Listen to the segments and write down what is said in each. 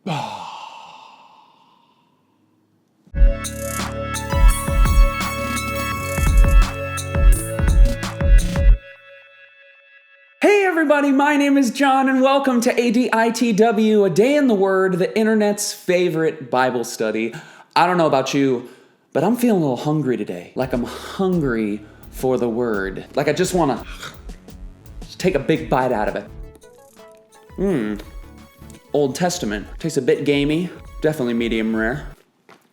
Hey everybody, my name is Jon and welcome to ADITW, a day in the Word, the internet's favorite Bible study. I don't know about you, but I'm feeling a little hungry today. Like I'm hungry for the Word. Like I just want to just take a big bite out of it. Old Testament. Tastes a bit gamey, definitely medium rare.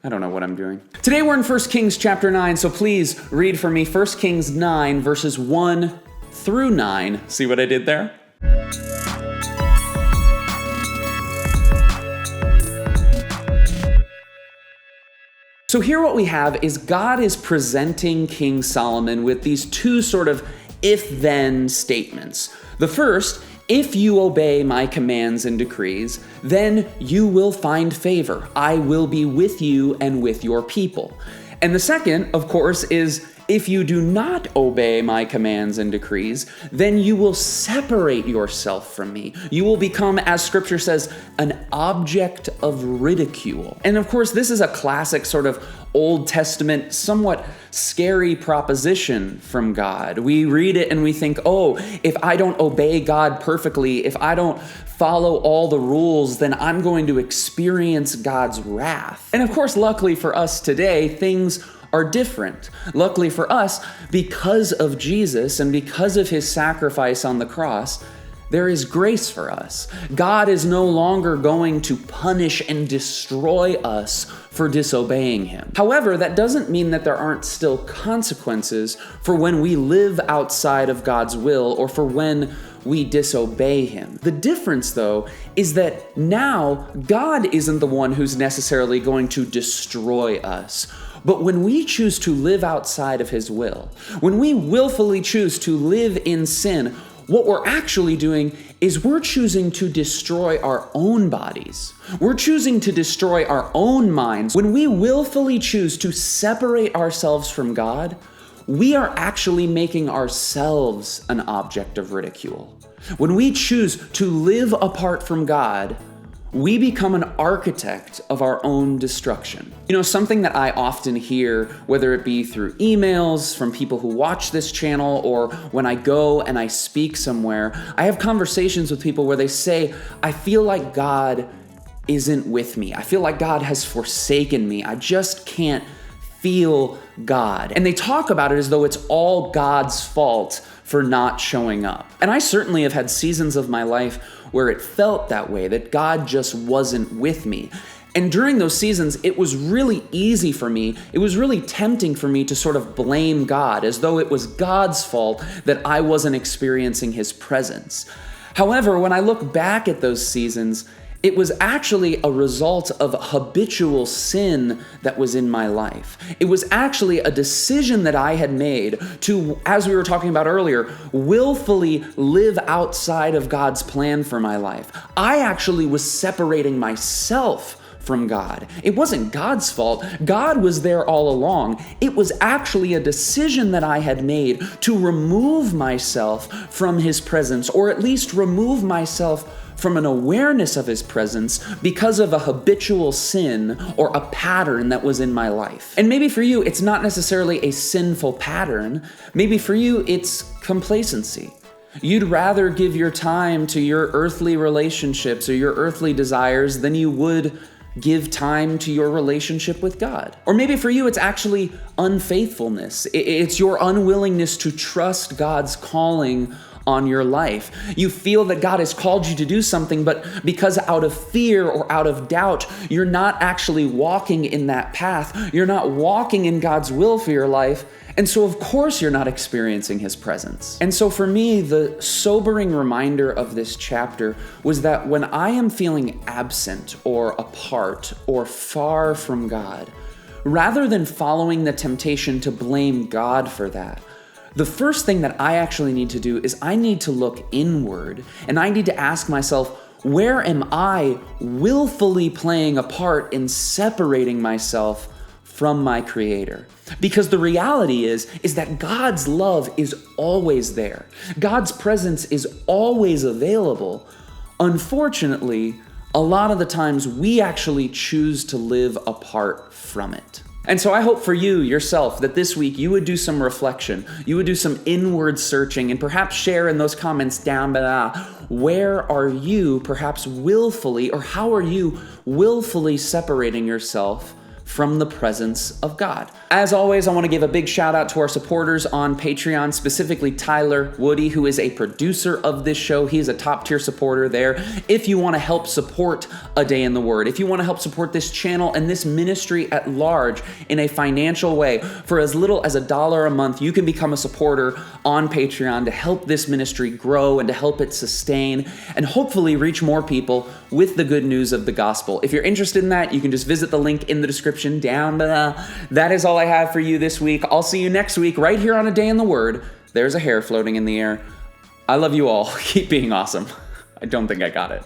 I don't know what I'm doing. Today we're in 1 Kings chapter 9, so please read for me 1 Kings 9 verses 1 through 9. See what I did there? So here what we have is God is presenting King Solomon with these two sort of if-then statements. The first, if you obey my commands and decrees, then you will find favor. I will be with you and with your people. And the second, of course, is if you do not obey my commands and decrees, then you will separate yourself from me. You will become, as scripture says, an object of ridicule. And of course, this is a classic sort of Old Testament, somewhat scary proposition from God. We read it and we think, oh, if I don't obey God perfectly, if I don't follow all the rules, then I'm going to experience God's wrath. And of course, luckily for us today, things are different. Luckily for us, because of Jesus and because of his sacrifice on the cross, there is grace for us. God is no longer going to punish and destroy us for disobeying him. However, that doesn't mean that there aren't still consequences for when we live outside of God's will or for when we disobey him. The difference, though, is that now God isn't the one who's necessarily going to destroy us. But when we choose to live outside of his will, when we willfully choose to live in sin, what we're actually doing is we're choosing to destroy our own bodies. We're choosing to destroy our own minds. When we willfully choose to separate ourselves from God, we are actually making ourselves an object of ridicule. When we choose to live apart from God, we become an architect of our own destruction. You know, something that I often hear, whether it be through emails from people who watch this channel or when I go and I speak somewhere, I have conversations with people where they say, I feel like God isn't with me. I feel like God has forsaken me. I just can't feel God. And they talk about it as though it's all God's fault for not showing up. And I certainly have had seasons of my life where it felt that way, that God just wasn't with me. And during those seasons, it was really easy for me, it was really tempting for me to sort of blame God, as though it was God's fault that I wasn't experiencing his presence. However, when I look back at those seasons, it was actually a result of habitual sin that was in my life. It was actually a decision that I had made to, as we were talking about earlier, willfully live outside of God's plan for my life. I actually was separating myself from God. It wasn't God's fault. God was there all along. It was actually a decision that I had made to remove myself from his presence, or at least remove myself from an awareness of his presence because of a habitual sin or a pattern that was in my life. And maybe for you, it's not necessarily a sinful pattern. Maybe for you, it's complacency. You'd rather give your time to your earthly relationships or your earthly desires than you would give time to your relationship with God. Or maybe for you, it's actually unfaithfulness. It's your unwillingness to trust God's calling on your life. You feel that God has called you to do something, but because out of fear or out of doubt, you're not actually walking in that path. You're not walking in God's will for your life. And so of course you're not experiencing his presence. And so for me, the sobering reminder of this chapter was that when I am feeling absent or apart or far from God, rather than following the temptation to blame God for that, the first thing that I actually need to do is I need to look inward and I need to ask myself, where am I willfully playing a part in separating myself from my Creator? Because the reality is that God's love is always there. God's presence is always available. Unfortunately, a lot of the times we actually choose to live apart from it. And so I hope for you, yourself, that this week you would do some reflection, you would do some inward searching, and perhaps share in those comments down below, where are you perhaps willfully, or how are you willfully separating yourself from the presence of God? As always, I want to give a big shout out to our supporters on Patreon, specifically Tyler Woody, who is a producer of this show. He is a top tier supporter there. If you want to help support A Day in the Word, if you want to help support this channel and this ministry at large in a financial way, for as little as $1 a month, you can become a supporter on Patreon to help this ministry grow and to help it sustain and hopefully reach more people with the good news of the gospel. If you're interested in that, you can just visit the link in the description down below. That is all I have for you this week. I'll see you next week right here on A Day in the Word. There's a hair floating in the air. I love you all. Keep being awesome. I don't think I got it.